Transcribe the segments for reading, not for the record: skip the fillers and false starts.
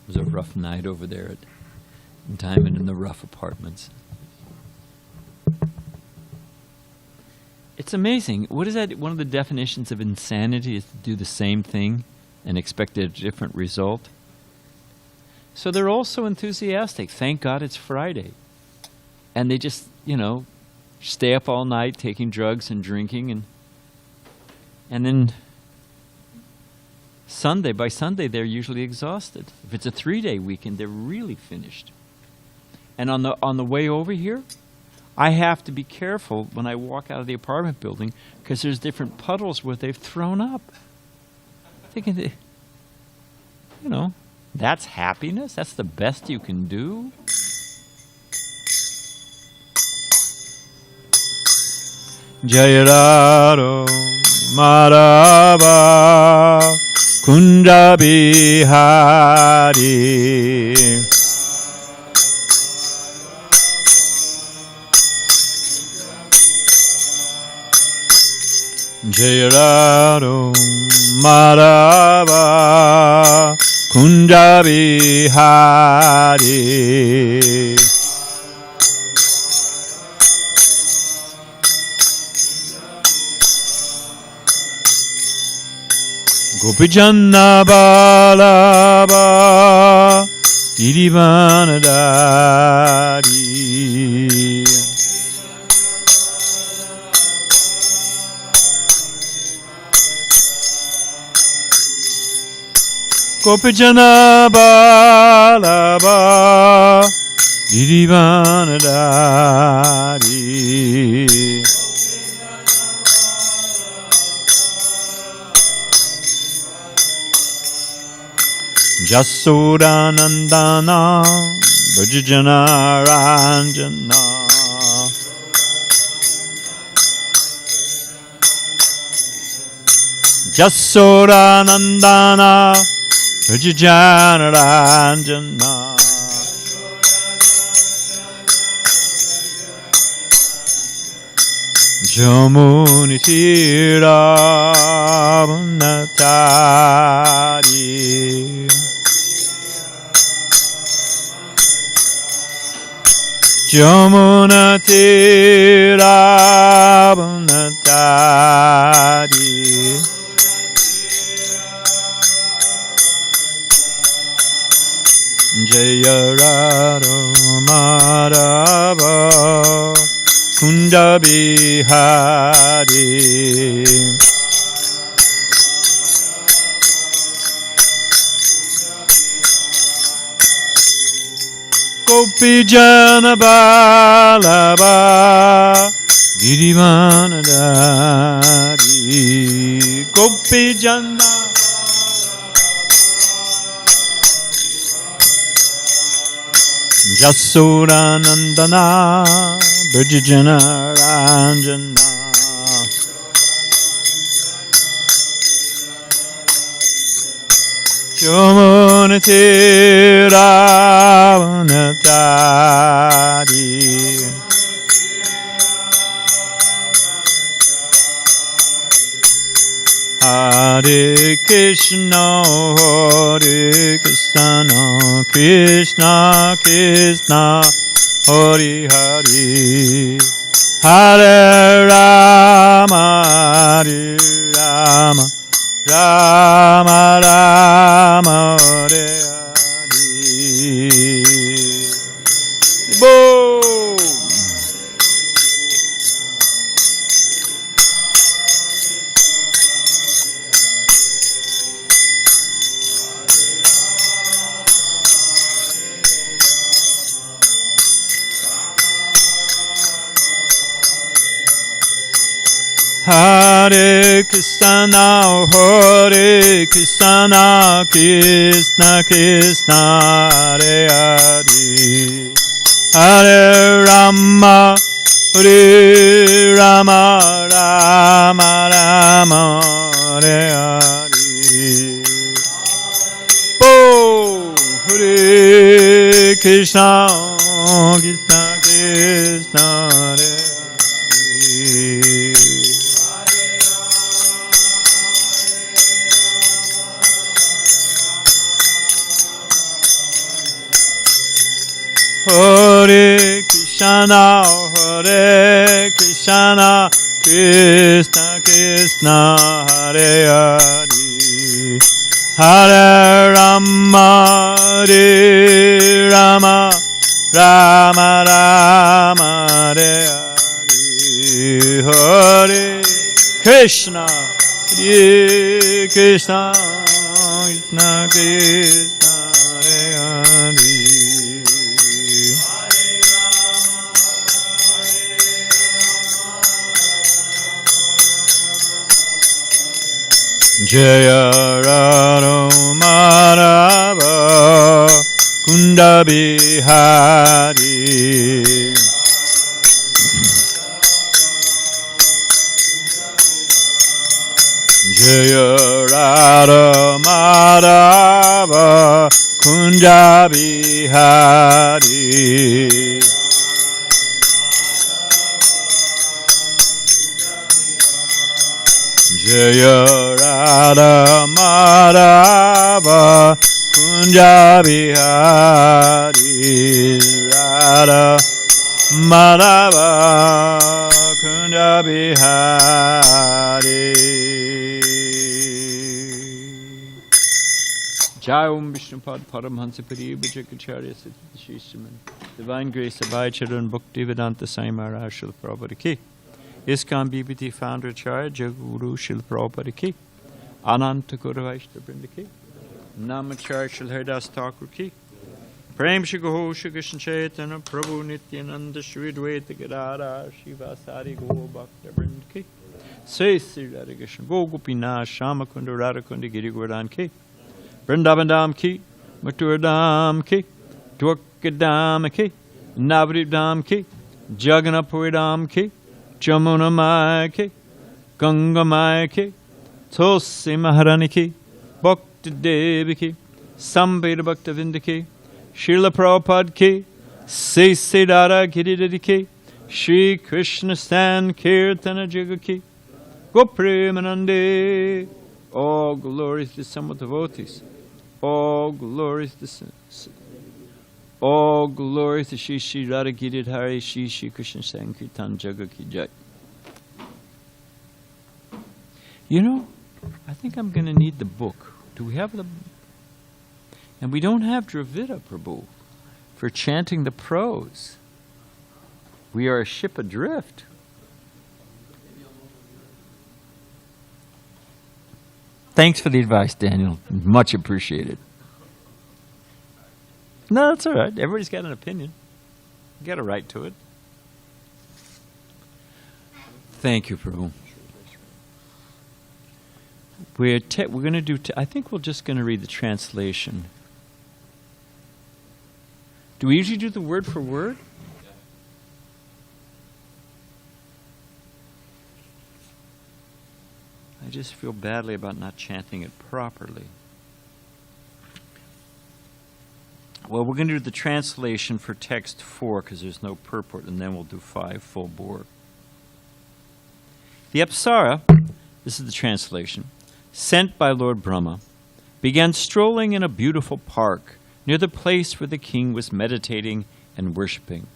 It was a rough night over there at Diamond in the Rough Apartments. It's amazing. What is that? One of the definitions of insanity is to do the same thing and expect a different result. So they're all so enthusiastic. Thank God it's Friday. And they just, stay up all night taking drugs and drinking. And then by Sunday, they're usually exhausted. If it's a 3-day weekend, they're really finished. And on the way over here, I have to be careful when I walk out of the apartment building because there's different puddles where they've thrown up. Thinking, that's happiness? That's the best you can do? Jayararo Marava Kunda Bihari Jayararo Marava Kunda Bihari Gopijana Balaba Irivanadari Gopijana Balaba Irivanadari Jasodanandana Brajajana Ranjana Jasodanandana Brajajana Ranjana Jamuni Tiravanatari Jamuna Tiravanatari Jayararo Marava Kunda Bihari Gopijana Balaba Girivanadari Gopijana Jasodanandana Brajajana Ranjana Jamuna Tiravanatari Hare Krishna, Hare Krishna, Krishna Krishna, Hare Hare, Hare Rama, Hare Rama, Rama Rama, Hare Hare. Boom! Hare Krishna, Hare Krishna, Krishna Krishna, Hare Hare, Hare Rama, Hare Rama, Rama Rama, Hare Hare. Oh, Hare Krishna, Krishna Krishna, Hare Hare. Hare Krishna, Hare Krishna, Krishna Krishna, Hare Hare, Hare Rama, Hare Rama, Rama Rama, Hare Hare, Hare Krishna, Hare Krishna, Krishna Krishna, Hare Hare. Jaya Radha Madhava Kunda Bihari. Jaya Radha Madhava Kunda Bihari. Jaya Radha Madhava Kunja Bihari. Radha Madhava Kunja Bihari. Jai Om Vishnupad Paramhansa Paribhajakacharya Siddhishishman Divine Grace Abhay Charan Bhakti Vedanta Sai Maharaj Srila Prabhupada Ki. ISKCON BBT Founder Acharya Jaguru Srila Prabhupada Ki. Ananta Guru Vaishnava Vrinda Ki. Namacharya Srila Haridas Thakur Ki. Prem Shri Gaho Shri Krishna Chaitanya Prabhu Nityananda Shri Dvaita Gadara Shivasari Gaho Bhakta Vrinda Ki. Say Sri Radha Krishna Go Gopinath Shama Kunda Radha Kunda Giri Govardhan Ki. Vrindavan Dham Ki. Mathura Dham Ki. Dwarka Dham Ki. Navadvip Dham Ki. Jagannath Puri Dham Ki. Jamuna Maya Ki, Ganga Maya Ki, Tulsi Maharani Ki, Bhakti Devi Ki, Sambheda Bhakta Vinda Ki, Srila Prabhupada Ki, Sai Siddhara Giridhara Ki, Shri Krishna Stan Kirtana Jaga Ki, Gopremanande. All glories to some devotees. All glories to all glories to Shri Shri Radha Giridhari Shri Shri Krishna Sankirtan Jaga Ki Jai. You know, I think I'm going to need the book. Do we have the... And we don't have Dravida Prabhu for chanting the prose. We are a ship adrift. Thanks for the advice, Daniel. Much appreciated. No, that's all right. Everybody's got an opinion. You got a right to it. Thank you, Prabhu. We're going to do... I think we're just going to read the translation. Do we usually do the word for word? I just feel badly about not chanting it properly. Well, we're going to do the translation for text 4 because there's no purport, and then we'll do 5 full bore. The Apsara, this is the translation, sent by Lord Brahma, began strolling in a beautiful park near the place where the king was meditating and worshipping.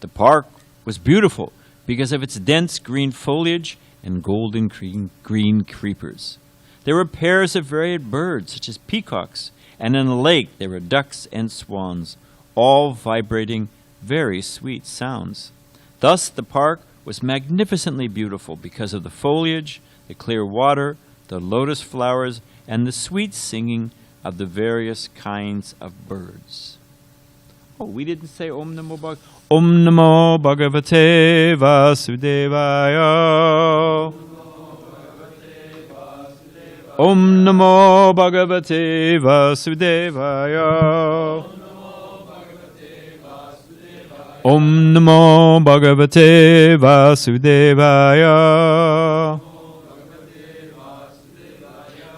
The park was beautiful because of its dense green foliage and golden green creepers. There were pairs of varied birds, such as peacocks, and in the lake there were ducks and swans, all vibrating very sweet sounds. Thus the park was magnificently beautiful because of the foliage, the clear water, the lotus flowers, and the sweet singing of the various kinds of birds. Oh, we didn't say Om Namo Bhagavate. Om Namo Bhagavate Vasudevaya. Om Namo Bhagavate Vasudevaya. Om Namo Bhagavate Vasudevaya.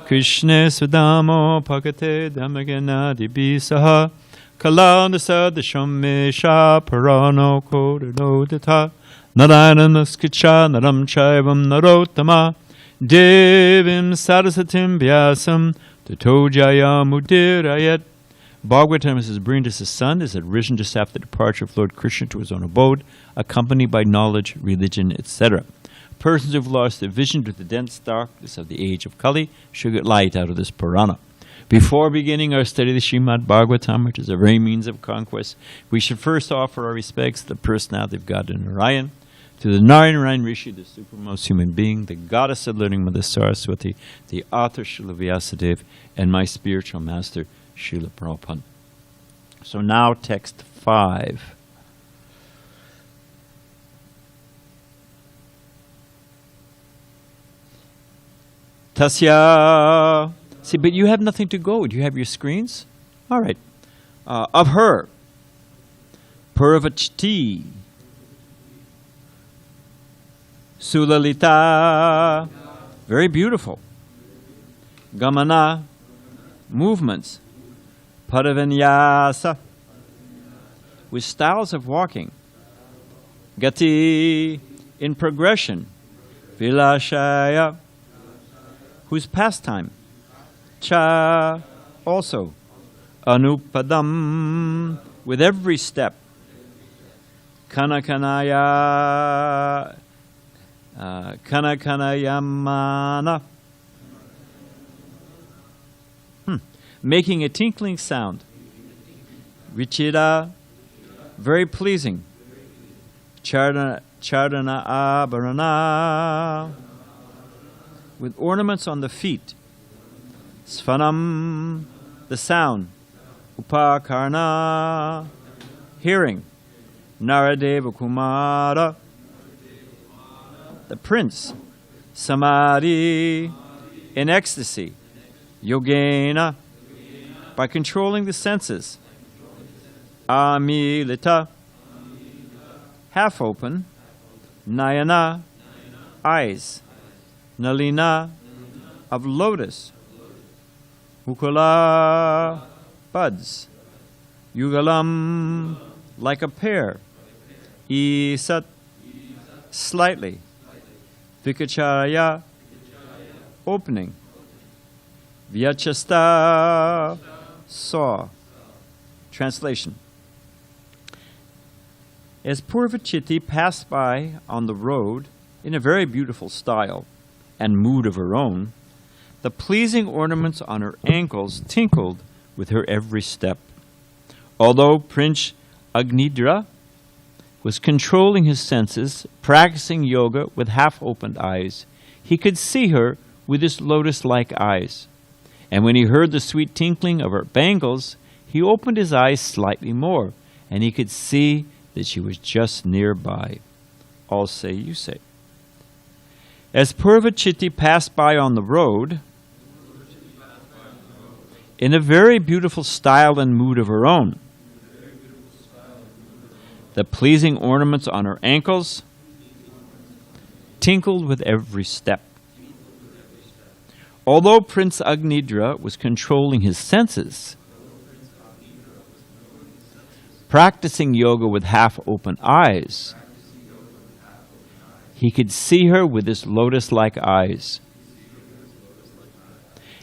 Krishna Sudamo Bhagate Damagana Dibisaha Kalanasa Dashomesha Parano Kododata Narayana Naskicha Naram Chaivam Narotama Devim Sarasatim Vyasam Tato Jaya Mudirayat Bhagavatam says Brinda's son is arisen just after the departure of Lord Krishna to his own abode, accompanied by knowledge, religion, etc. Persons who have lost their vision to the dense darkness of the age of Kali should get light out of this Purana. Before beginning our study of the Srimad Bhagavatam, which is a very means of conquest, we should first offer our respects to the personality of God in Narayan, to the Narayan Rishi, the supermost human being, the goddess of learning, Mother Saraswati, the author Srila Vyasadeva, and my spiritual master, Srila Prabhupada. So now text 5. Tasya. See, but you have nothing to go. Do you have your screens? All right. Of her. Pūrvacitti. Sulalita. Very beautiful. Gamana. Movements. Padavanyasa. With styles of walking. Gati. In progression. Vilashaya. Whose pastime. Cha. Also. Anupadam. With every step. Kanakanaya. Kanakanayamana. Making a tinkling sound. Vichira. Very pleasing. Chardana abharana. With ornaments on the feet. Svanam, the sound. Upakarna, hearing. Naradeva Kumara, the prince. Samadhi, in ecstasy. Yogena, by controlling the senses. Amilita, half open. Nayana, eyes. Nalina, of lotus. Mukula, buds. Yugalam, like a pear. Isat, slightly. Vikacharya, opening. Vyachasta, saw. Translation. As Pūrvacitti passed by on the road in a very beautiful style and mood of her own, the pleasing ornaments on her ankles tinkled with her every step. Although Prince Āgnīdhra was controlling his senses, practicing yoga with half-opened eyes, he could see her with his lotus-like eyes. And when he heard the sweet tinkling of her bangles, he opened his eyes slightly more, and he could see that she was just nearby. All say, you say. As Pūrvacitti passed by on the road, in a very beautiful style and mood of her own, the pleasing ornaments on her ankles tinkled with every step. Although Prince Āgnīdhra was controlling his senses, practicing yoga with half-open eyes, he could see her with his lotus-like eyes.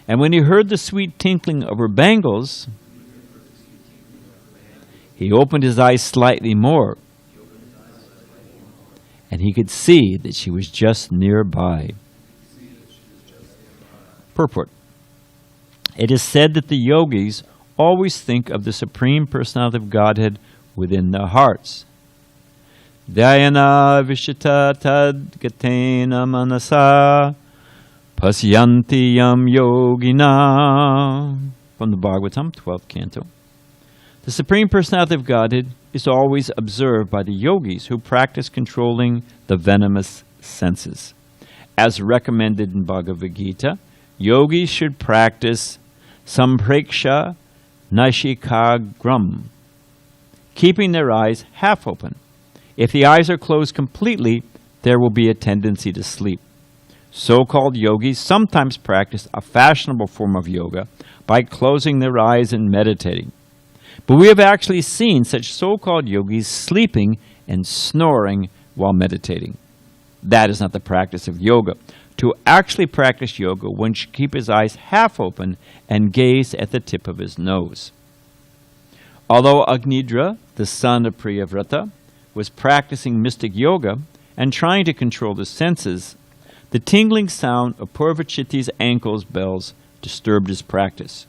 And when he heard the sweet tinkling of her bangles, he opened his eyes slightly more, and he could see that she was just nearby. Purport. It is said that the yogis always think of the Supreme Personality of Godhead within their hearts. Dhyana vishita tad gatena manasa pasyanti yam yogina. From the Bhagavatam, 12th canto. The Supreme Personality of Godhead is always observed by the yogis who practice controlling the venomous senses. As recommended in Bhagavad Gita, yogis should practice hṛṣīkeśa-sevanam, keeping their eyes half open. If the eyes are closed completely, there will be a tendency to sleep. So-called yogis sometimes practice a fashionable form of yoga by closing their eyes and meditating. But we have actually seen such so-called yogis sleeping and snoring while meditating. That is not the practice of yoga. To actually practice yoga, one should keep his eyes half open and gaze at the tip of his nose. Although Āgnīdhra, the son of Priyavrata, was practicing mystic yoga and trying to control the senses, the tingling sound of Pūrvacitti's ankle bells disturbed his practice.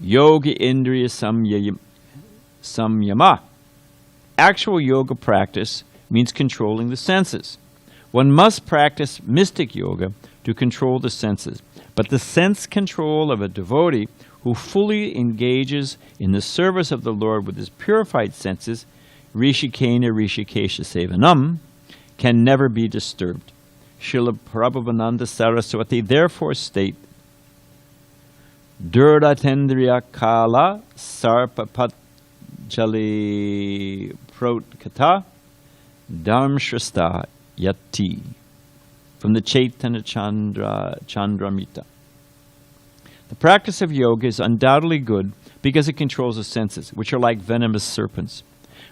Yoga Indriya Samyama. Actual yoga practice means controlling the senses. One must practice mystic yoga to control the senses. But the sense control of a devotee who fully engages in the service of the Lord with his purified senses, hṛṣīkeṇa-sevanam, can never be disturbed. Srila Prabhupada Saraswati therefore state, Durdatendriya kala sarpapat jali protkata dharmshrasta yati. From the Chaitanya Chandramrita. The practice of yoga is undoubtedly good because it controls the senses, which are like venomous serpents.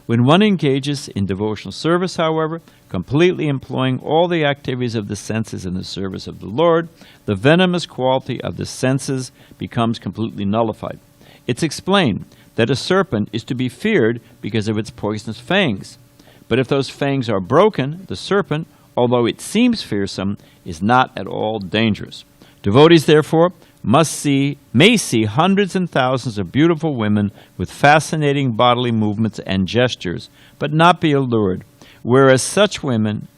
When one engages in devotional service, however, completely employing all the activities of the senses in the service of the Lord, the venomous quality of the senses becomes completely nullified. It's explained that a serpent is to be feared because of its poisonous fangs. But if those fangs are broken, the serpent, although it seems fearsome, is not at all dangerous. Devotees, therefore, may see hundreds and thousands of beautiful women with fascinating bodily movements and gestures, but not be allured, whereas such women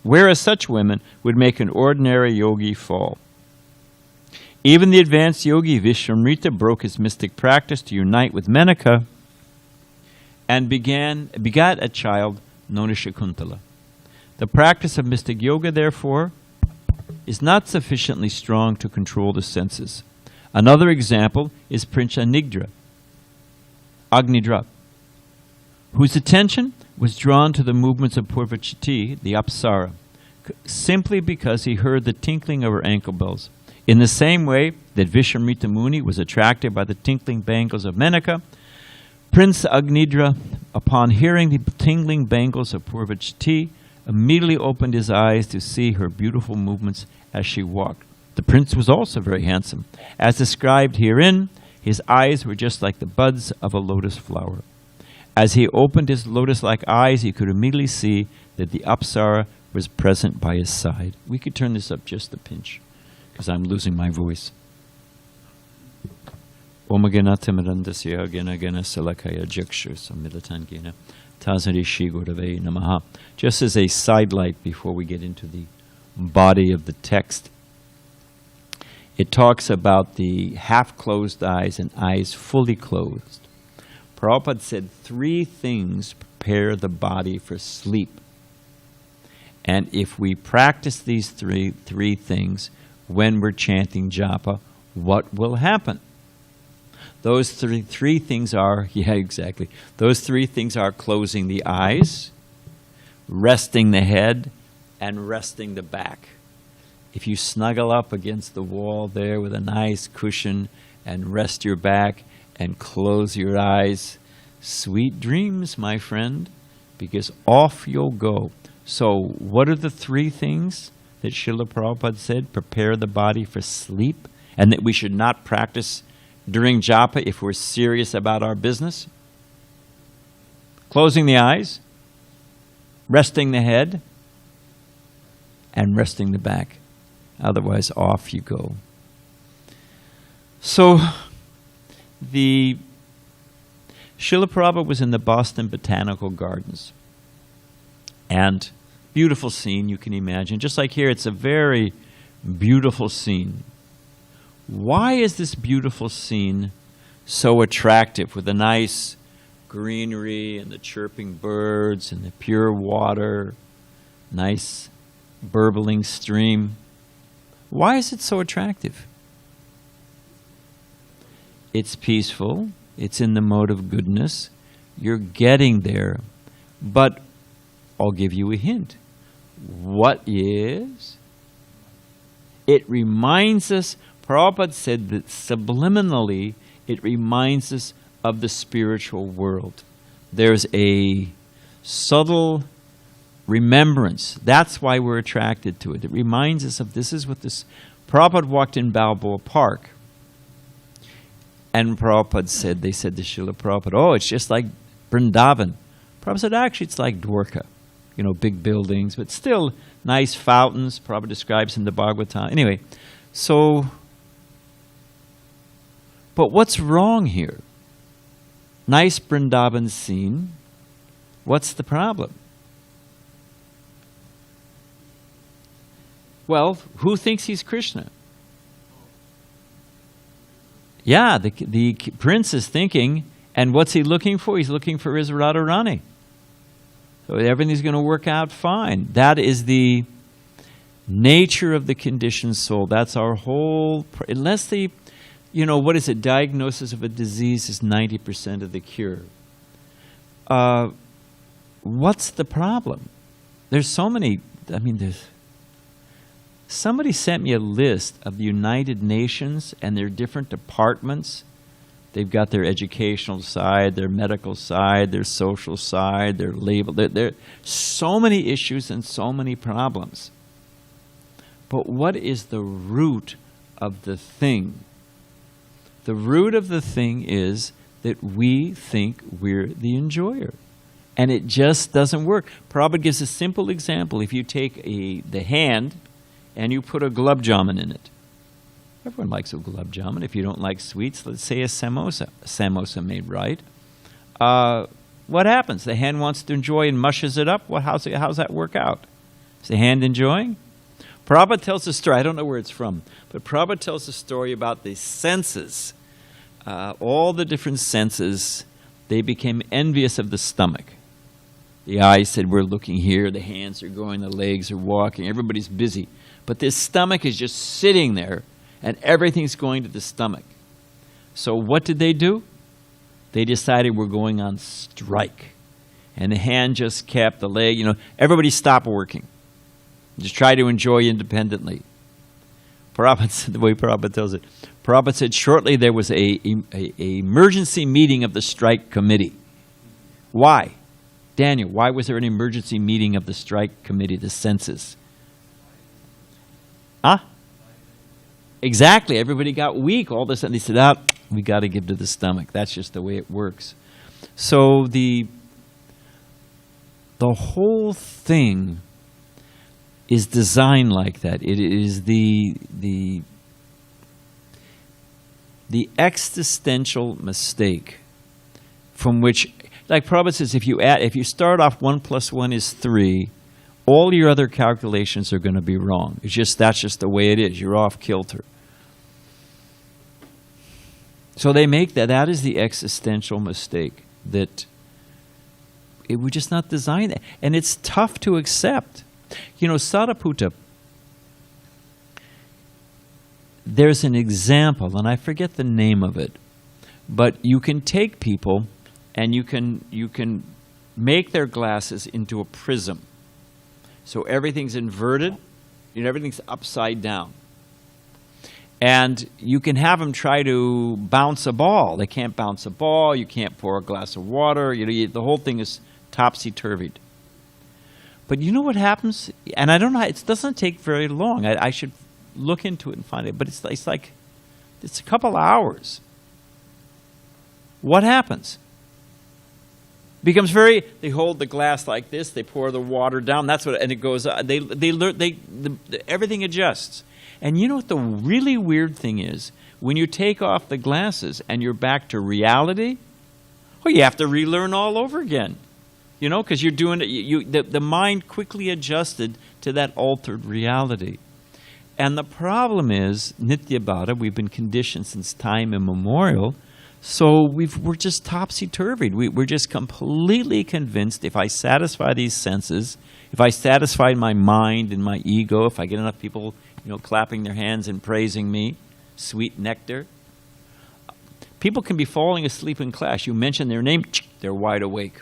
would make an ordinary yogi fall. Even the advanced yogi Viśvāmitra broke his mystic practice to unite with Menakā and begat a child known as Shakuntala. The practice of mystic yoga, therefore, is not sufficiently strong to control the senses. Another example is Prince Āgnīdhra, whose attention was drawn to the movements of Pūrvacitti, the Apsara, simply because he heard the tinkling of her ankle bells. In the same way that Viśvāmitra Muni was attracted by the tinkling bangles of Menakā, Prince Āgnīdhra, upon hearing the tingling bangles of Pūrvacitti, immediately opened his eyes to see her beautiful movements as she walked. The prince was also very handsome. As described herein, his eyes were just like the buds of a lotus flower. As he opened his lotus-like eyes, he could immediately see that the Apsara was present by his side. We could turn this up just a pinch, because I'm losing my voice. Om Ganatimirandasya Gana Gana Salakaya Jakshur Sammilatangena Tazari Shri Gurave Namaha. Just as a sidelight before we get into the body of the text, it talks about the half-closed eyes and eyes fully closed. Prabhupada said 3 things prepare the body for sleep. And if we practice these three things when we're chanting japa, what will happen? Those three things are, those 3 things are closing the eyes, resting the head, and resting the back. If you snuggle up against the wall there with a nice cushion and rest your back and close your eyes, sweet dreams, my friend, because off you'll go. So what are the 3 things that Srila Prabhupada said prepare the body for sleep, and that we should not practice during japa if we're serious about our business? Closing the eyes, resting the head, and resting the back. Otherwise, off you go. So, the Srila Prabhupada was in the Boston Botanical Gardens. And beautiful scene, you can imagine. Just like here, it's a very beautiful scene. Why is this beautiful scene so attractive with the nice greenery and the chirping birds and the pure water, nice burbling stream? Why is it so attractive? It's peaceful. It's in the mode of goodness. You're getting there. But I'll give you a hint. What is? It reminds us, Prabhupada said that subliminally, it reminds us of the spiritual world. There's a subtle remembrance. That's why we're attracted to it. It reminds us of this is what this... Prabhupada walked in Balboa Park. And Prabhupada said, they said to Srila Prabhupada, oh, it's just like Vrindavan. Prabhupada said, actually, it's like Dwarka. Big buildings, but still nice fountains. Prabhupada describes in the Bhagavatam. Anyway, but what's wrong here? Nice Vrindavan scene. What's the problem? Well, who thinks he's Krishna? Yeah, the prince is thinking, and what's he looking for? He's looking for his Radharani. So everything's going to work out fine. That is the nature of the conditioned soul. That's our whole... Unless the, what is it? Diagnosis of a disease is 90% of the cure. What's the problem? There's so many... Somebody sent me a list of the United Nations and their different departments. They've got their educational side, their medical side, their social side, their label. There are so many issues and so many problems. But what is the root of the thing? The root of the thing is that we think we're the enjoyer. And it just doesn't work. Prabhupada gives a simple example. If you take the hand and you put a gulab jamun in it. Everyone likes a gulab jamun. If you don't like sweets, let's say a samosa made right. What happens? The hand wants to enjoy and mushes it up. How's that work out? Is the hand enjoying? Prabhupada tells a story. I don't know where it's from, but Prabhupada tells a story about the senses. All the different senses, they became envious of the stomach. The eyes said, we're looking here. The hands are going. The legs are walking. Everybody's busy. But this stomach is just sitting there, and everything's going to the stomach. So what did they do? They decided we're going on strike. And the hand just kept, the leg, everybody stopped working. Just try to enjoy independently. Prabhupada said, the way Prabhupada tells it, Prabhupada said shortly there was a emergency meeting of the strike committee. Why? Daniel, why was there an emergency meeting of the strike committee, the census? Huh? Exactly. Everybody got weak. All of a sudden they said, we got to give to the stomach. That's just the way it works. So the whole thing is designed like that. It is the existential mistake from which, like Prabhupada says, if you start off 1 + 1 is 3, all your other calculations are going to be wrong. That's just the way it is. You're off kilter. So they make that is the existential mistake, that we're just not designed that. And it's tough to accept. Sariputta, there's an example, and I forget the name of it, but you can take people and you can make their glasses into a prism. So everything's inverted, everything's upside down. And you can have them try to bounce a ball. They can't bounce a ball. You can't pour a glass of water. The whole thing is topsy-turvied. But you know what happens? And I don't know. It doesn't take very long. I should look into it and find it. But it's a couple hours. What happens? Becomes they hold the glass like this, they pour the water down, and it goes, everything adjusts. And you know what the really weird thing is? When you take off the glasses and you're back to reality, you have to relearn all over again. Because you're doing it, the mind quickly adjusted to that altered reality. And the problem is, Nityabhata, we've been conditioned since time immemorial. So we're just topsy-turvied. We're just completely convinced if I satisfy these senses, if I satisfy my mind and my ego, if I get enough people, clapping their hands and praising me, sweet nectar. People can be falling asleep in class. You mention their name, they're wide awake.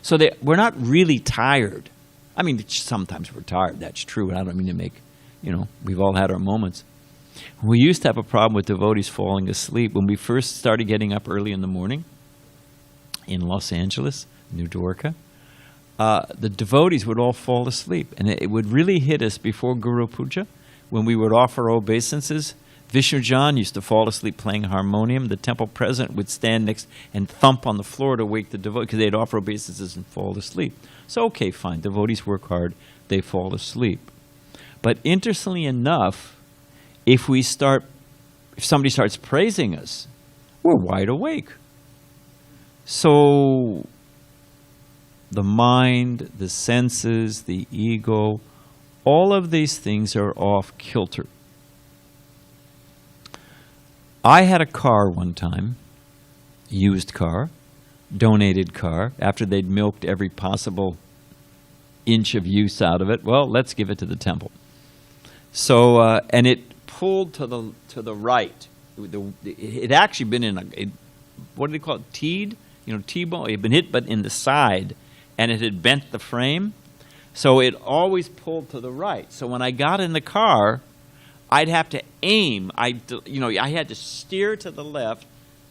So we're not really tired. Sometimes we're tired, that's true, and I don't mean to make, we've all had our moments. We used to have a problem with devotees falling asleep. When we first started getting up early in the morning in Los Angeles, New Dwarka, the devotees would all fall asleep. And it would really hit us before Guru Puja, when we would offer obeisances. Vishnu-jan used to fall asleep playing harmonium. The temple president would stand next and thump on the floor to wake the devotee, because they'd offer obeisances and fall asleep. So, okay, fine. Devotees work hard. They fall asleep. But interestingly enough, if somebody starts praising us, we're wide awake. So the mind, the senses, the ego, all of these things are off kilter. I had a car one time, used car, donated car, after they'd milked every possible inch of use out of it. Well, let's give it to the temple. So, and it pulled to the right. It had actually been in what do they call it? Teed? T-bone. It had been hit, but in the side, and it had bent the frame. So it always pulled to the right. So when I got in the car, I'd have to aim. I had to steer to the left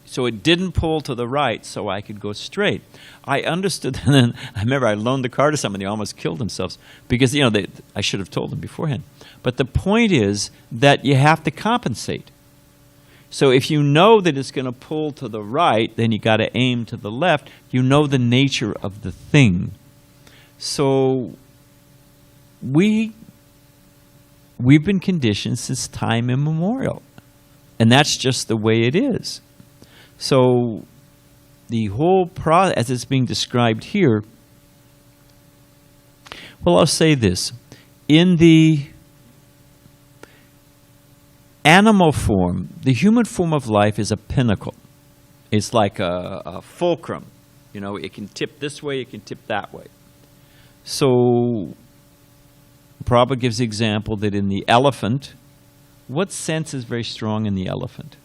so it didn't pull to the right so I could go straight. I understood, and then I remember I loaned the car to somebody who almost killed themselves because, I should have told them beforehand. But the point is that you have to compensate. So if you know that it's going to pull to the right, then you got to aim to the left. You know the nature of the thing. So we've been conditioned since time immemorial. And that's just the way it is. So the whole process, as it's being described here, well, I'll say this. In the animal form, the human form of life is a pinnacle. It's like a fulcrum. It can tip this way, it can tip that way. So Prabhupada gives the example that in the elephant, what sense is very strong in the elephant?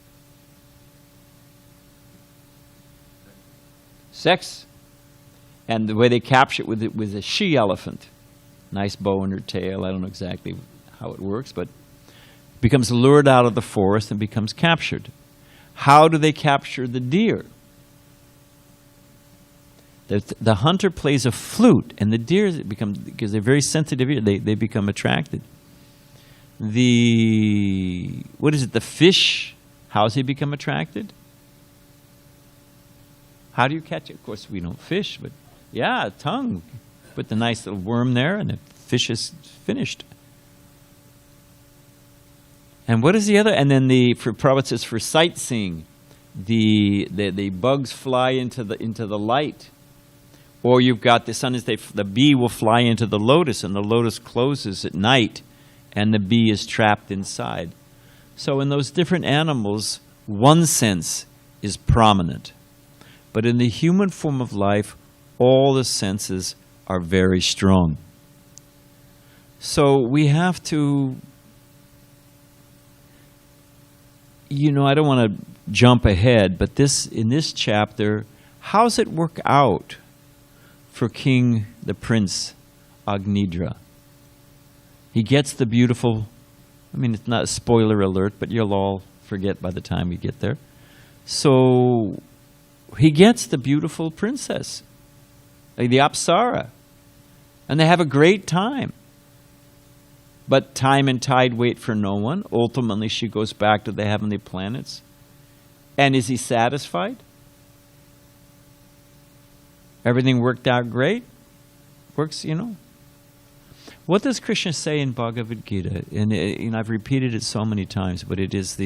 Sex. And the way they capture it with a she-elephant. Nice bow in her tail. I don't know exactly how it works, but becomes lured out of the forest and becomes captured. How do they capture the deer? The hunter plays a flute, and the deer become, because they're very sensitive ear, they become attracted. The fish, how does he become attracted? How do you catch it? Of course, we don't fish, but yeah, tongue. Put the nice little worm there, and the fish is finished. And what is the other? And then for Prabhupada says for sightseeing, the bugs fly into the light. Or you've got the bee will fly into the lotus, and the lotus closes at night, and the bee is trapped inside. So in those different animals, one sense is prominent. But in the human form of life, all the senses are very strong. So we have to, I don't want to jump ahead, but in this chapter, how does it work out for King, the Prince, Āgnīdhra? He gets the beautiful, it's not a spoiler alert, but you'll all forget by the time we get there. So he gets the beautiful princess, the Apsara, and they have a great time. But time and tide wait for no one. Ultimately, she goes back to the heavenly planets. And is he satisfied? Everything worked out great? Works, What does Krishna say in Bhagavad Gita? And I've repeated it so many times, but it is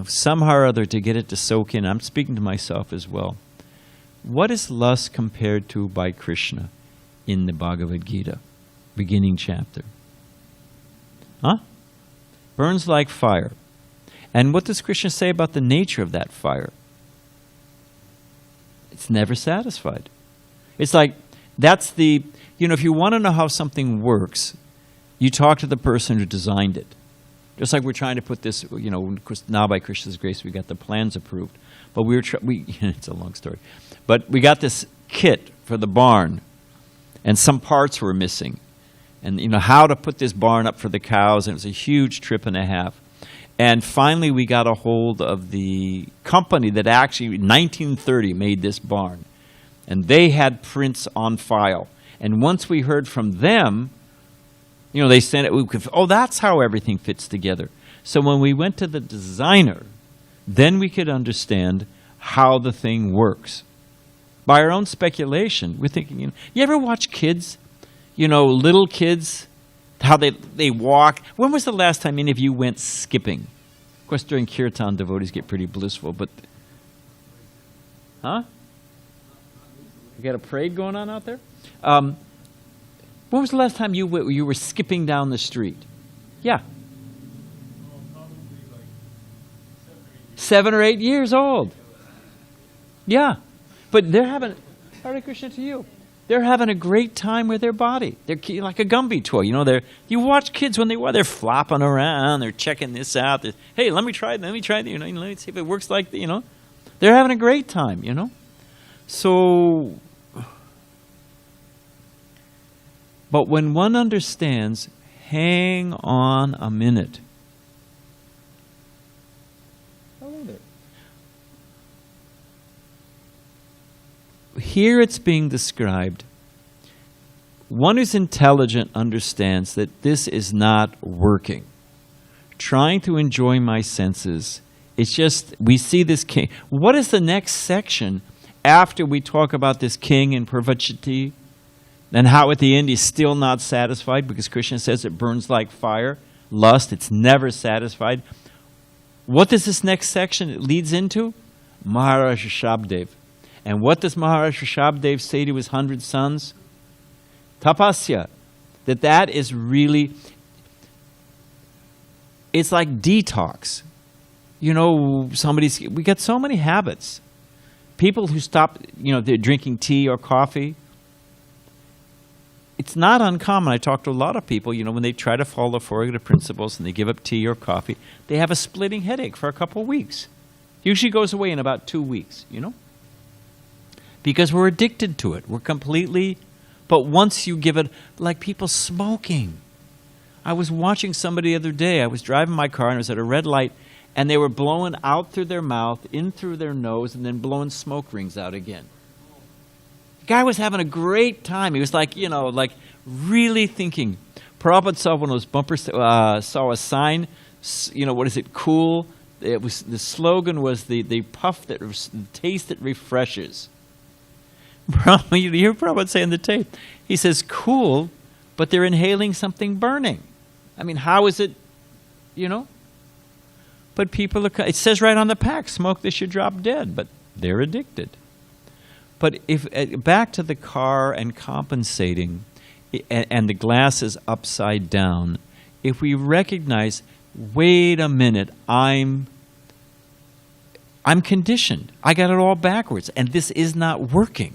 somehow or other to get it to soak in. I'm speaking to myself as well. What is lust compared to by Krishna in the Bhagavad Gita? Beginning chapter. Burns like fire. And what does Krishna say about the nature of that fire? It's never satisfied. It's like, that's if you want to know how something works, you talk to the person who designed it. Just like we're trying to put this, now by Krishna's grace we got the plans approved. But it's a long story. But we got this kit for the barn, and some parts were missing. And how to put this barn up for the cows, and it was a huge trip and a half. And finally we got a hold of the company that actually in 1930 made this barn. And they had prints on file. And once we heard from them, they sent it, that's how everything fits together. So when we went to the designer, then we could understand how the thing works. By our own speculation, we're thinking, you ever watch kids, little kids, how they walk? When was the last time any of you went skipping? Of course, during kirtan, devotees get pretty blissful, but... Huh? You got a parade going on out there? When was the last time you were skipping down the street? Yeah. Probably like 7 or 8 years old. Yeah. But they're having, Hare Krishna to you, they're having a great time with their body. They're like a Gumby toy. You watch kids when they're flopping around, they're checking this out. Hey, let me try it, let me see if it works like, They're having a great time, So, but when one understands, hang on a minute. Hello there. Here it's being described. One who's intelligent understands that this is not working. Trying to enjoy my senses. It's just, we see this king. What is the next section after we talk about this king in Pūrvacitti? And how at the end he's still not satisfied because Krishna says it burns like fire. Lust, it's never satisfied. What does this next section leads into? Mahārāja Shabdev. And what does Mahārāja Shabdev say to his 100 sons? Tapasya. That is really, it's like detox. We get so many habits. People who stop, they're drinking tea or coffee. It's not uncommon. I talk to a lot of people, when they try to follow the 4 Yoga principles and they give up tea or coffee, they have a splitting headache for a couple of weeks. Usually goes away in about 2 weeks, Because we're addicted to it. We're completely, but once you give it, like people smoking. I was watching somebody the other day. I was driving my car and I was at a red light and they were blowing out through their mouth, in through their nose, and then blowing smoke rings out again. The guy was having a great time. He was like, really thinking. Prabhupada saw one of those bumpers, saw a sign, what is it, cool? It was, the slogan was the puff the taste that refreshes. You hear Prabhupada say in the tape, he says, cool, but they're inhaling something burning. I mean, how is it, But people are, it says right on the pack, smoke this, you drop dead, but they're addicted. But if back to the car and compensating, and the glass is upside down, if we recognize, wait a minute, I'm conditioned. I got it all backwards, and this is not working.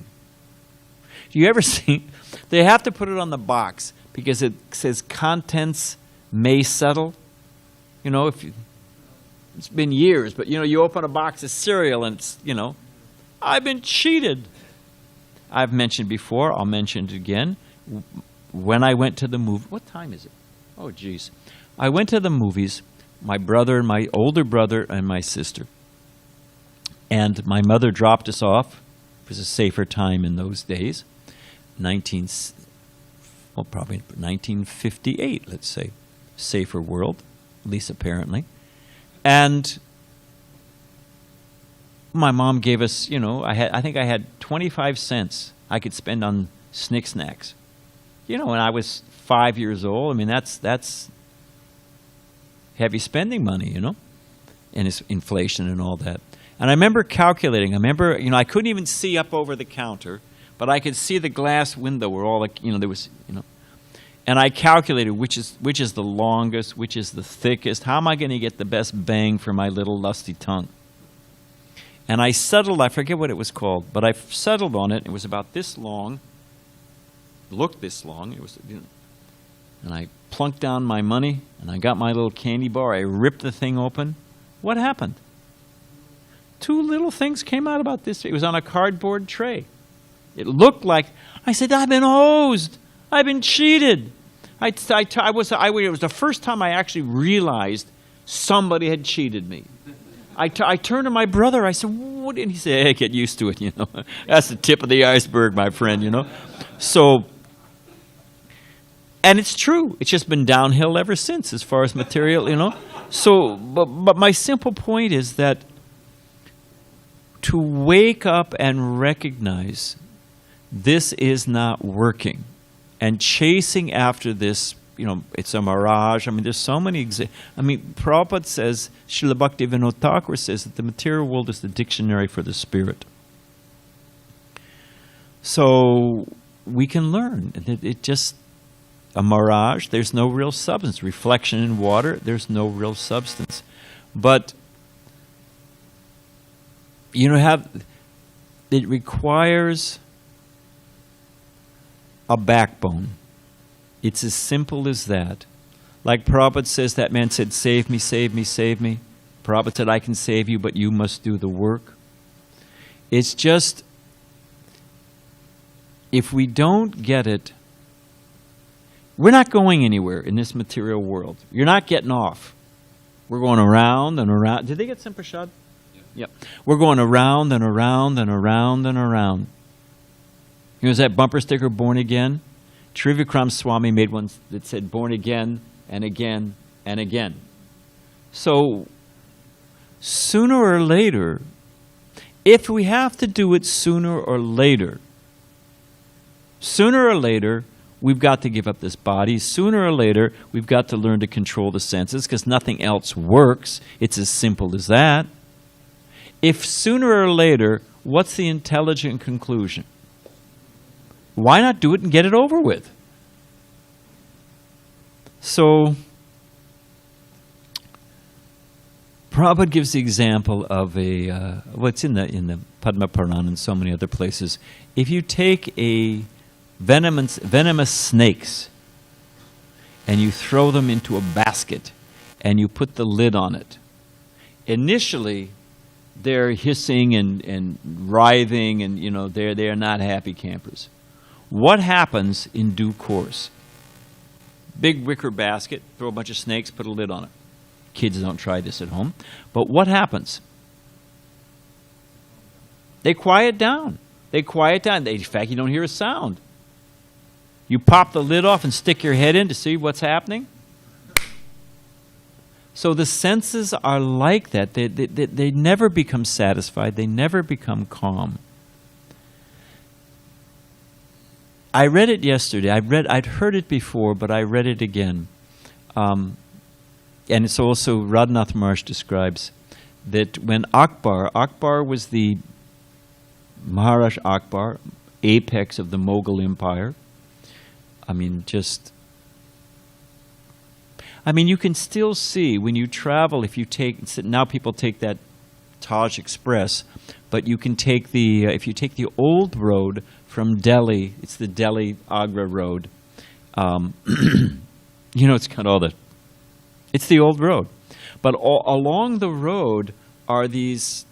Do you ever see, they have to put it on the box because it says contents may settle. It's been years, but you open a box of cereal and it's, I've been cheated. I've mentioned before, I'll mention it again. When I went to the movie, what time is it? Oh, geez. I went to the movies, my brother, my older brother, and my sister. And my mother dropped us off. It was a safer time in those days. Probably 1958, let's say. Safer world, at least apparently. And my mom gave us, I think I had 25 cents I could spend on Snick Snacks. When I was 5 years old, I mean, that's heavy spending money, and it's inflation and all that. And I remember calculating. I couldn't even see up over the counter, but I could see the glass window where all there was, And I calculated which is the longest, which is the thickest. How am I going to get the best bang for my little lusty tongue? And I settled, I forget what it was called, but I settled on it. It was about this long, looked this long. It was, and I plunked down my money, and I got my little candy bar. I ripped the thing open. What happened? 2 little things came out about this. It was on a cardboard tray. It looked like, I said, I've been hosed. I've been cheated. It was the first time I actually realized somebody had cheated me. I turned to my brother. I said, what? And he said, hey, get used to it, That's the tip of the iceberg, my friend, So, and it's true. It's just been downhill ever since as far as material, So, but my simple point is that to wake up and recognize this is not working, and chasing after this, it's a mirage. I mean, there's so many Prabhupada says, Srila Bhaktivinoda Thakur says that the material world is the dictionary for the spirit. So we can learn. It just, a mirage, there's no real substance. Reflection in water, there's no real substance. But, it requires a backbone. It's as simple as that. Like Prabhupada says, that man said, save me, save me, save me. Prabhupada said, I can save you, but you must do the work. It's just, if we don't get it, we're not going anywhere in this material world. You're not getting off. We're going around and around. Did they get some prashad? Yep. We're going around and around and around and around. Is that bumper sticker, born again? Trivikram Swami made one that said born again and again and again. So sooner or later, if we have to do it sooner or later, we've got to give up this body. Sooner or later, we've got to learn to control the senses because nothing else works. It's as simple as that. If sooner or later, what's the intelligent conclusion? Why not do it and get it over with? So, Prabhupada gives the example of what's in the Padma Purana and so many other places. If you take a venomous snakes and you throw them into a basket and you put the lid on it, initially they're hissing and writhing and they're not happy campers. What happens in due course? Big wicker basket, throw a bunch of snakes, put a lid on it. Kids don't try this at home. But what happens? They quiet down. In fact, you don't hear a sound. You pop the lid off and stick your head in to see what's happening. So the senses are like that. They never become satisfied. They never become calm. I read it yesterday. I'd heard it before, but I read it again. And it's also, Radhanath Maharaj describes that when Akbar was the Maharaj Akbar, apex of the Mughal Empire. You can still see when you travel, now people take that Taj Express, but you can take if you take the old road from Delhi, it's the Delhi-Agra road. It's the old road. But along the road are these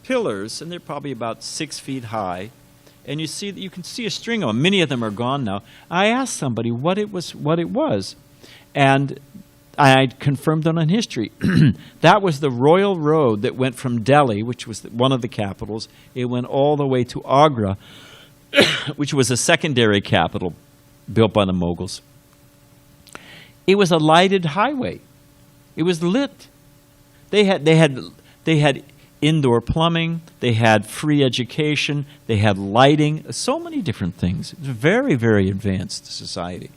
pillars, and they're probably about 6 feet high. And you can see a string of them. Many of them are gone now. I asked somebody what it was. And I confirmed it on history. That was the royal road that went from Delhi, which was one of the capitals. It went all the way to Agra, which was a secondary capital built by the Mughals. It was a lighted highway. It was lit. They had indoor plumbing. They had free education. They had lighting. So many different things. It was a very, very advanced society.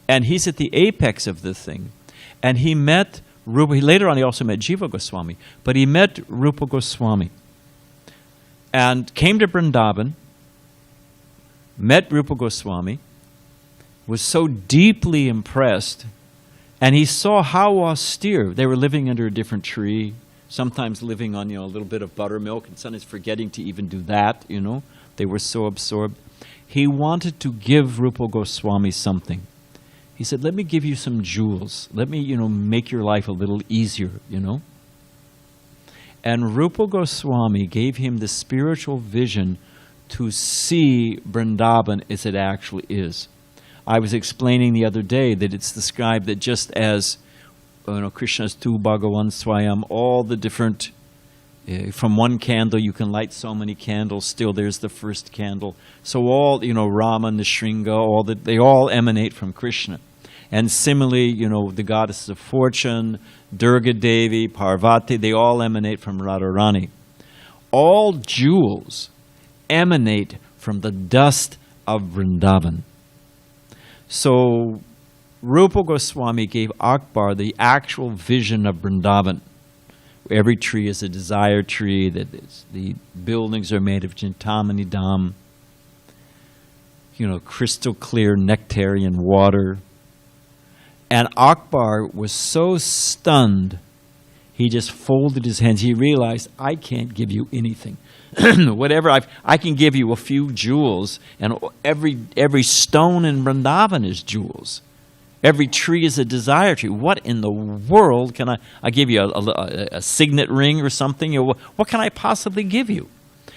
And he's at the apex of the thing. And he met later on he also met Jiva Goswami, but he met Rupa Goswami and came to Vrindavan, met Rupa Goswami, was so deeply impressed, and he saw how austere they were living under a different tree, sometimes living on a little bit of buttermilk, and sometimes forgetting to even do that. They were so absorbed. He wanted to give Rupa Goswami something. He said, let me give you some jewels. Let me, make your life a little easier, And Rupa Goswami gave him the spiritual vision to see Vrindavan as it actually is. I was explaining the other day that it's described that just as Krishna's tu Bhagavan Swayam, all the different, from one candle you can light so many candles, still there's the first candle. So all, Rama and the Shringa, they all emanate from Krishna. And similarly, you know, the goddesses of fortune, Durga Devi, Parvati, they all emanate from Radharani. All jewels emanate from the dust of Vrindavan. So Rupa Goswami gave Akbar the actual vision of Vrindavan. Every tree is a desire tree, that the buildings are made of Chintamani Dham, you know, crystal clear nectarian water. And Akbar was so stunned, he just folded his hands. He realized, I can't give you anything. Whatever, I can give you a few jewels, and every stone in Vrindavan is jewels. Every tree is a desire tree. What in the world can I give you a signet ring or something? You know, what can I possibly give you?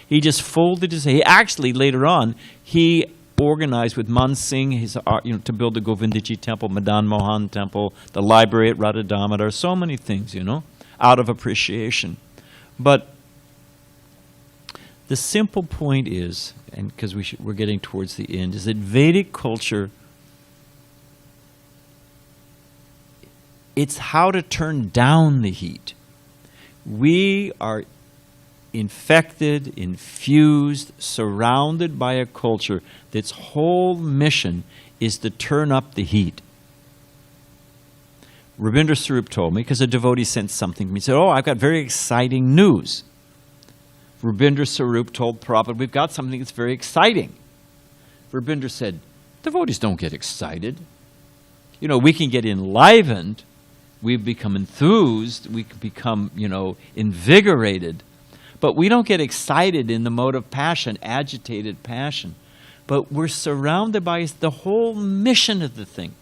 He just folded his hands. He actually, later on, he organized with Man Singh to build the Govindaji temple, Madan Mohan temple, the library at Radha Damodar, so many things, you know, out of appreciation. But the simple point is, and because we're getting towards the end, is that Vedic culture, it's how to turn down the heat. We are infected, infused, surrounded by a culture that's whole mission is to turn up the heat. Rabindra Swarup told me, because a devotee sent something to me, he said, oh, I've got very exciting news. Rabindra Swarup told Prabhupada, we've got something that's very exciting. Rabindra said, devotees don't get excited. You know, we can get enlivened, we become enthused, we can become, you know, invigorated, but we don't get excited in the mode of passion, agitated passion. But we're surrounded by the whole mission of the thing.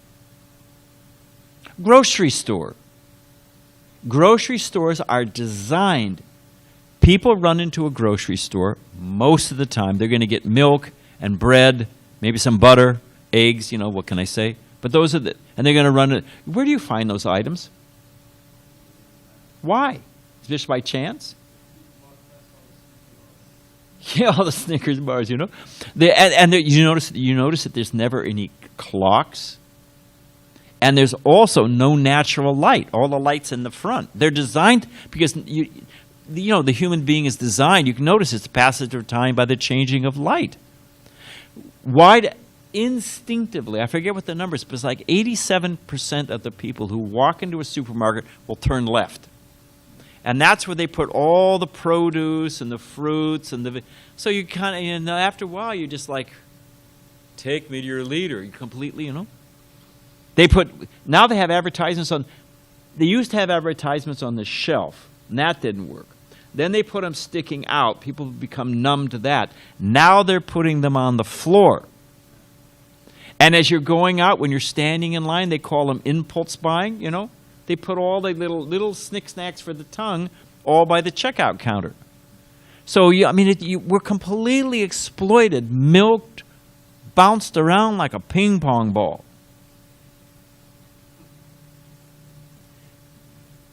Grocery store. Grocery stores are designed. People run into a grocery store, most of the time, they're going to get milk and bread, maybe some butter, eggs, you know, what can I say? But those are and they're going to run it. Where do you find those items? Why? Just by chance? Yeah, all the Snickers bars, you know. You notice that there's never any clocks. And there's also no natural light. All the lights in the front. They're designed because you know the human being is designed. You can notice it's the passage of time by the changing of light. Why? Instinctively, I forget what the number is, but it's like 87% of the people who walk into a supermarket will turn left. And that's where they put all the produce and the fruits and so you kind of, you know, after a while you're just like, take me to your leader. You completely, you know. Now they have advertisements they used to have advertisements on the shelf, and that didn't work. Then they put them sticking out. People become numb to that. Now they're putting them on the floor. And as you're going out, when you're standing in line, they call them impulse buying, you know. They put all the little snick-snacks for the tongue all by the checkout counter. So, I mean, we're completely exploited, milked, bounced around like a ping pong ball.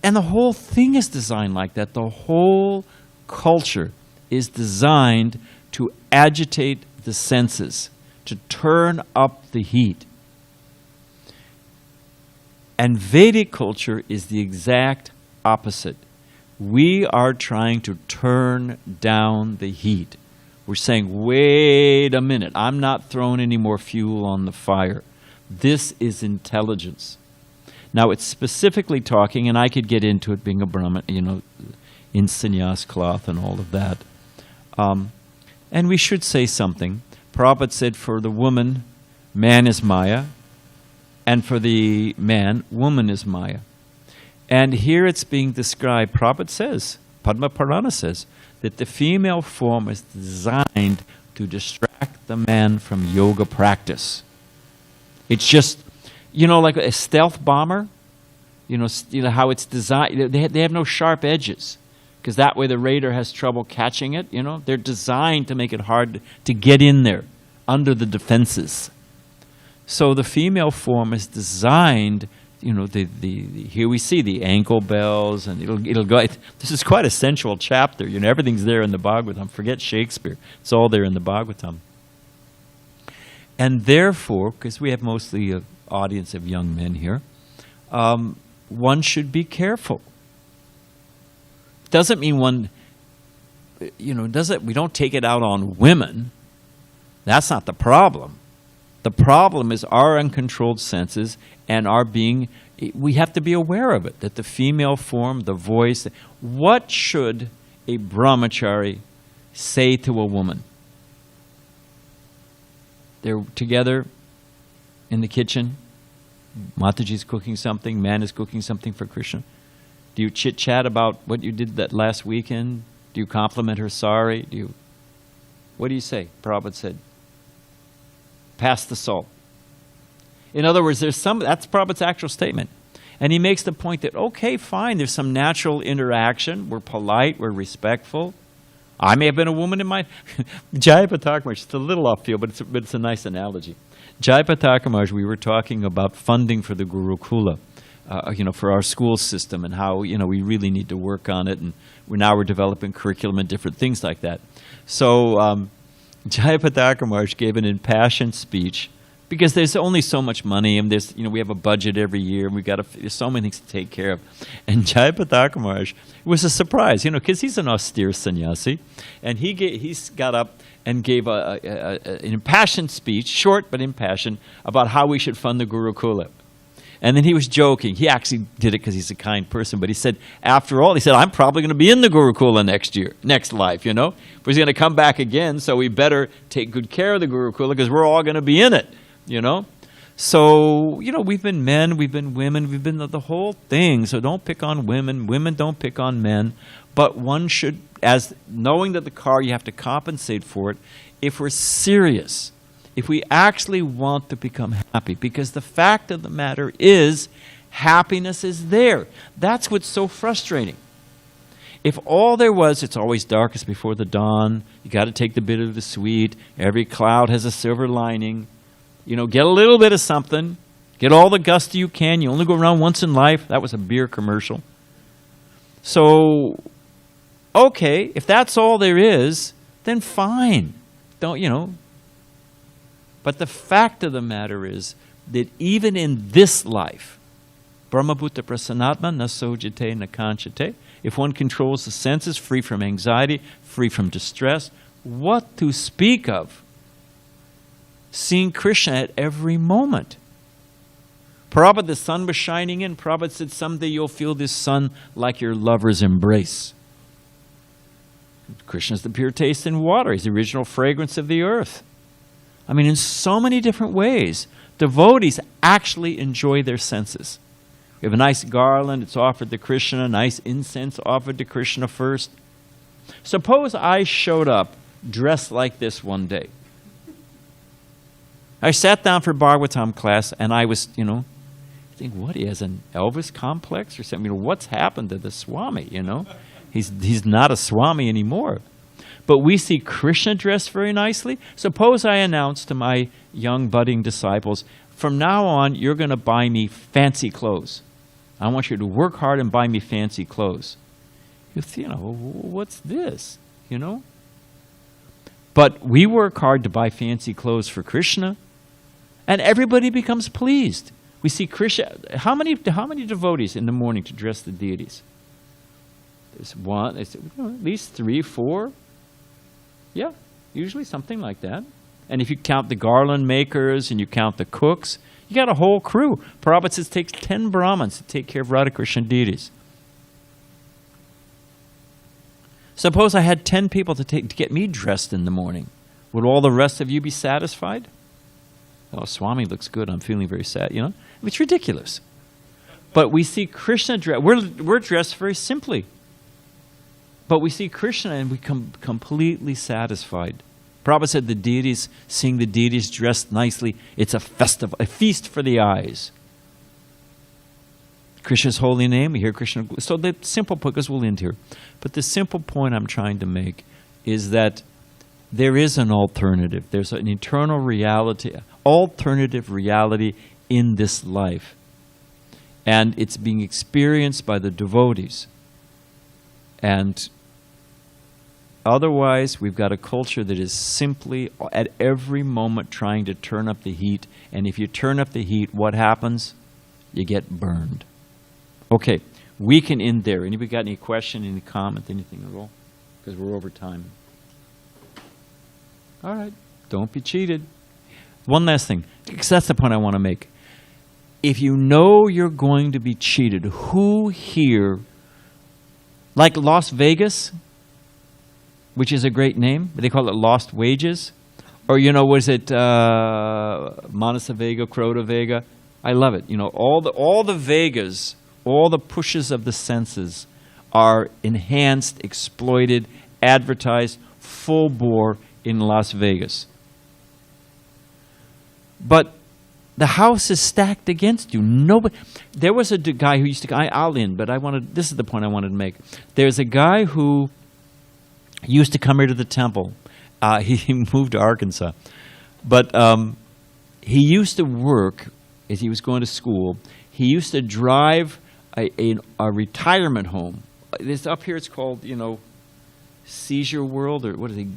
And the whole thing is designed like that. The whole culture is designed to agitate the senses, to turn up the heat. And Vedic culture is the exact opposite. We are trying to turn down the heat. We're saying, wait a minute, I'm not throwing any more fuel on the fire. This is intelligence. Now, it's specifically talking, and I could get into it being a Brahmin, you know, in sannyas cloth and all of that. And we should say something. Prabhupada said for the woman, man is Maya, and for the man, woman is Maya. And here it's being described, Prabhupada says, Padma Purana says, that the female form is designed to distract the man from yoga practice. It's just, you know, like a stealth bomber, you know how it's designed. They have no sharp edges, because that way the raider has trouble catching it, you know. They're designed to make it hard to get in there, under the defenses. So the female form is designed, you know, here we see the ankle bells, and it'll go. This is quite a sensual chapter. You know, everything's there in the Bhagavatam. Forget Shakespeare. It's all there in the Bhagavatam. And therefore, because we have mostly audience of young men here, one should be careful. Doesn't mean one, we don't take it out on women. That's not the problem. The problem is our uncontrolled senses and we have to be aware of it, that the female form, the voice, what should a brahmachari say to a woman? They're together in the kitchen. Mataji's cooking something, man is cooking something for Krishna. Do you chit-chat about what you did that last weekend? Do you compliment her sari? What do you say? Prabhupada said, pass the salt. In other words, that's Prabhupada's actual statement. And he makes the point that, okay, fine, there's some natural interaction. We're polite, we're respectful. I may have been a woman in my... Jayapataka Maharaj, it's a little off field, but it's a nice analogy. Jayapataka Maharaj, we were talking about funding for the Gurukula, for our school system and how, we really need to work on it. And we're developing curriculum and different things like that. So Jayapataka Maharaj gave an impassioned speech because there's only so much money and we have a budget every year and there's so many things to take care of. And Jayapataka Maharaj, it was a surprise, because he's an austere sannyasi, and he got up and gave an impassioned speech, short but impassioned, about how we should fund the Gurukula. And then he was joking. He actually did it because he's a kind person. But he said, after all, I'm probably going to be in the Gurukula next life, But he's going to come back again, so we better take good care of the Gurukula because we're all going to be in it, So, we've been men, we've been women, we've been the whole thing. So don't pick on women. Women don't pick on men. But one should, as knowing that the car, you have to compensate for it, if we're serious, if we actually want to become happy, because the fact of the matter is, happiness is there. That's what's so frustrating. If all there was, it's always darkest before the dawn, you got to take the bitter of the sweet, every cloud has a silver lining, get a little bit of something, get all the gusto you can, you only go around once in life. That was a beer commercial. So, okay, if that's all there is, then fine. But the fact of the matter is that even in this life, Brahmabhuta prasanatma na sojate na kanchate, if one controls the senses, free from anxiety, free from distress, what to speak of seeing Krishna at every moment? Prabhupada, the sun was shining in. Prabhupada said, someday you'll feel this sun like your lover's embrace. Krishna's the pure taste in water. He's the original fragrance of the earth. In so many different ways, devotees actually enjoy their senses. We have a nice garland, it's offered to Krishna, a nice incense offered to Krishna first. Suppose I showed up dressed like this one day. I sat down for Bhagavatam class and I was, thinking, what, he has an Elvis complex or something? What's happened to the Swami, He's not a Swami anymore. But we see Krishna dressed very nicely. Suppose I announce to my young budding disciples, from now on, you're going to buy me fancy clothes. I want you to work hard and buy me fancy clothes. What's this? But we work hard to buy fancy clothes for Krishna, and everybody becomes pleased. We see Krishna. How many devotees in the morning to dress the deities? There's one, at least 3, 4. Yeah, usually something like that. And if you count the garland makers and you count the cooks, you got a whole crew. Prabhupada says it takes 10 Brahmins to take care of Radha Krishna deities. Suppose I had 10 people to get me dressed in the morning. Would all the rest of you be satisfied? Oh, Swami looks good. I'm feeling very sad. It's ridiculous. But we see Krishna dressed. We're dressed very simply. But we see Krishna and we become completely satisfied. Prabhupada said seeing the deities dressed nicely, it's a festival, a feast for the eyes. Krishna's holy name, we hear Krishna. So the simple point, because we'll end here, but the simple point I'm trying to make is that there is an alternative. There's an eternal reality, alternative reality in this life. And it's being experienced by the devotees. And Otherwise, we've got a culture that is simply at every moment trying to turn up the heat. And if you turn up the heat, what happens? You get burned. Okay, we can end there. Anybody got any question, any comment, anything at all? Because we're over time. All right, don't be cheated. One last thing, because that's the point I want to make. If you know you're going to be cheated, who here, like Las Vegas, which is a great name, but they call it Lost Wages, or was it Manasa Vega, Crota Vega? I love it. All the Vegas, all the pushes of the senses are enhanced, exploited, advertised, full bore in Las Vegas. But the house is stacked against you. Nobody. There was a guy who used to. I'll end, but this is the point I wanted to make. There's a guy who used to come here to the temple. He moved to Arkansas, but he used to work as he was going to school. He used to drive a retirement home. This up here, it's called Seizure World, or what is it?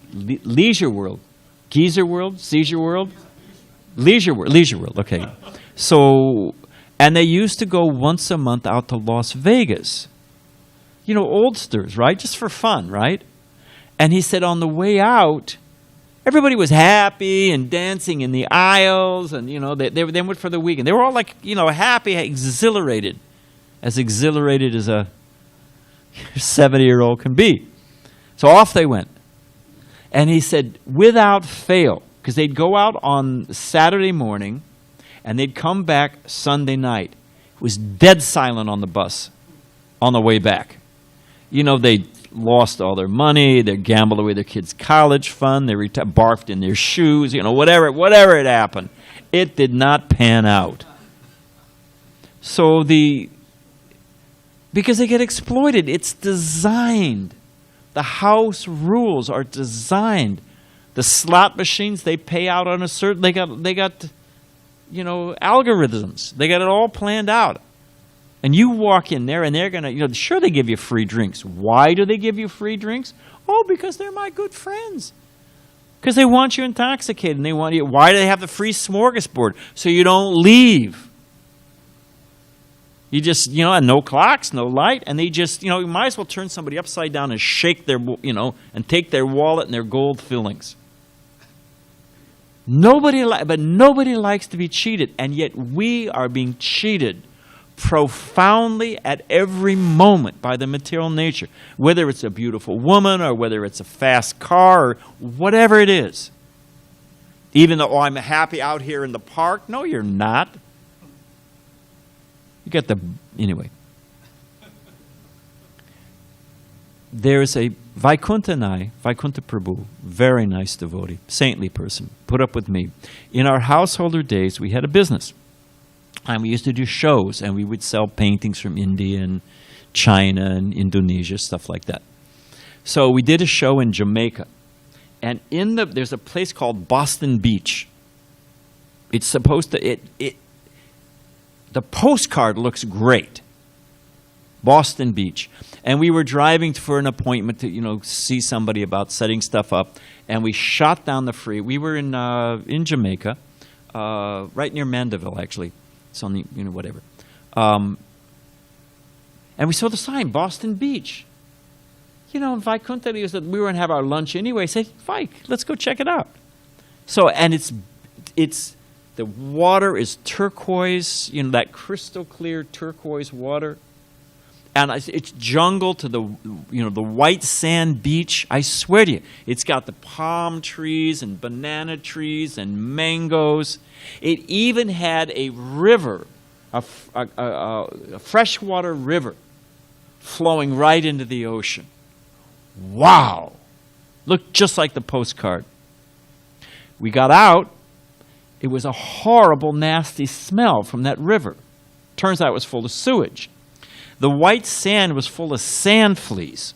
Leisure World, Geezer World, Seizure World. Leisure World, okay. So, and they used to go once a month out to Las Vegas. Oldsters, right? Just for fun, right? And he said on the way out, everybody was happy and dancing in the aisles, and, they went for the weekend. They were all like, happy, exhilarated as a 70-year-old can be. So off they went. And he said, without fail, because they'd go out on Saturday morning, and they'd come back Sunday night. It was dead silent on the bus on the way back. They lost all their money. They gambled away their kids' college fund. They barfed in their shoes. Whatever had happened, it did not pan out. So because they get exploited, it's designed. The house rules are designed. The slot machines, they pay out on a certain, they got algorithms. They got it all planned out. And you walk in there and they're going to, sure they give you free drinks. Why do they give you free drinks? Oh, because they're my good friends. Because they want you intoxicated and they want you, why do they have the free smorgasbord? So you don't leave. You just, and no clocks, no light, and they just, you might as well turn somebody upside down and shake their, and take their wallet and their gold fillings. Nobody likes to be cheated, and yet we are being cheated profoundly at every moment by the material nature, whether it's a beautiful woman or whether it's a fast car or whatever it is. Even though, I'm happy out here in the park. No, you're not. You got anyway. There's a Vaikuntha Prabhu, very nice devotee, saintly person, put up with me. In our householder days, we had a business. And we used to do shows, and we would sell paintings from India and China and Indonesia, stuff like that. So we did a show in Jamaica. And there's a place called Boston Beach. It's supposed to, the postcard looks great. Boston Beach. And we were driving for an appointment to, see somebody about setting stuff up. And we shot down the freeway. We were in Jamaica, right near Mandeville, actually. It's on the, whatever. And we saw the sign, Boston Beach. Vaikuntha, we were going to have our lunch anyway. I said, Vaik, let's go check it out. So, and the water is turquoise, that crystal clear turquoise water. And it's jungle to the white sand beach. I swear to you, it's got the palm trees and banana trees and mangoes. It even had a river, a freshwater river, flowing right into the ocean. Wow! Looked just like the postcard. We got out. It was a horrible, nasty smell from that river. Turns out it was full of sewage. The white sand was full of sand fleas.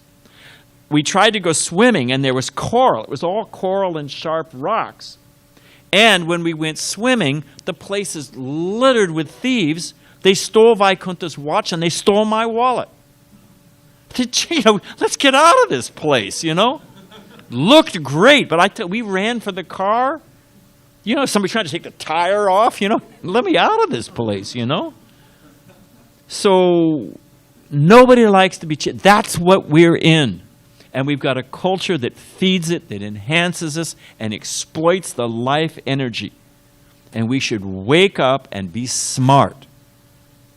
We tried to go swimming, and there was coral. It was all coral and sharp rocks. And when we went swimming, the place is littered with thieves. They stole Vaikuntha's watch, and they stole my wallet. Let's get out of this place, Looked great, but we ran for the car. You know, somebody trying to take the tire off, you know. Let me out of this place, you know. So nobody likes to be cheated. That's what we're in. And we've got a culture that feeds it, that enhances us, and exploits the life energy. And we should wake up and be smart.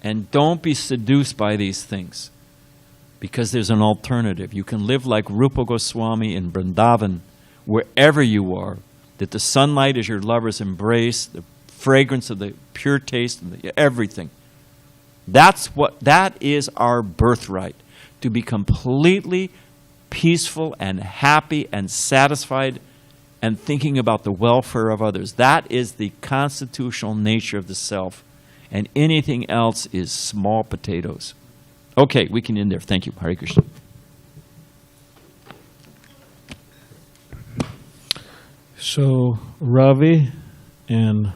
And don't be seduced by these things. Because there's an alternative. You can live like Rupa Goswami in Vrindavan, wherever you are, that the sunlight is your lover's embrace, the fragrance of the pure taste, and everything. That is our birthright, to be completely peaceful and happy and satisfied and thinking about the welfare of others. That is the constitutional nature of the self. And anything else is small potatoes. Okay, we can end there. Thank you. Hare Krishna. So Ravi and